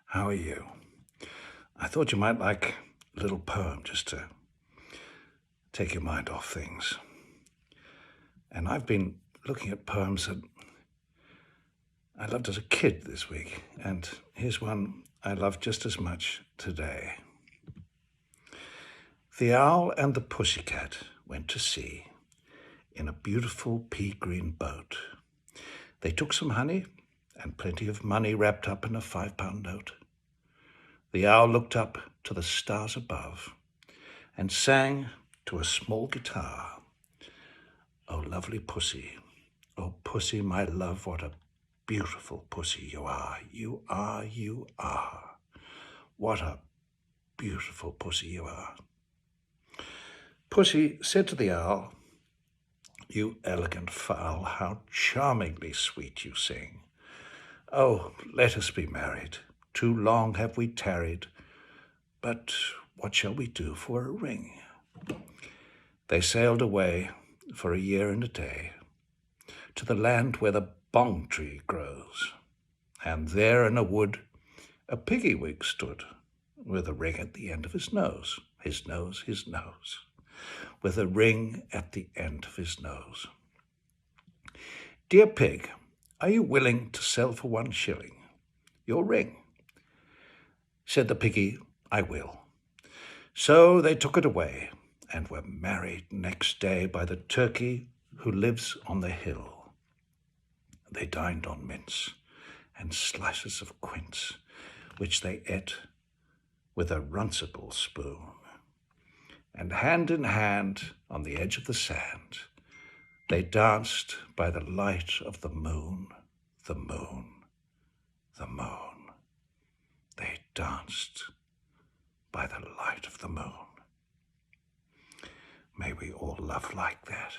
How are you? I thought you might like a little poem just to take your mind off things. And I've been looking at poems that I loved as a kid this week, and here's one I love just as much today. The owl and the pussycat went to sea in a beautiful pea-green boat. They took some honey and plenty of money wrapped up in a 5-pound note. The owl looked up to the stars above and sang to a small guitar. Oh, lovely pussy, oh, pussy, my love, what a beautiful pussy you are. You are, you are. What a beautiful pussy you are. Pussy said to the owl, you elegant fowl, how charmingly sweet you sing. Oh, let us be married. Too long have we tarried, but what shall we do for a ring? They sailed away for a year and a day to the land where the Bong-Tree grows, and there in a wood a Piggy-wig stood with a ring at the end of his nose, his nose, his nose, with a ring at the end of his nose. Dear Pig, are you willing to sell for 1 shilling your ring? Said the Piggy, I will. So they took it away and were married next day by the turkey who lives on the hill. They dined on mince and slices of quince, which they ate with a runcible spoon. And hand in hand on the edge of the sand, they danced by the light of the moon, the moon, the moon. They danced by the light of the moon. May we all love like that.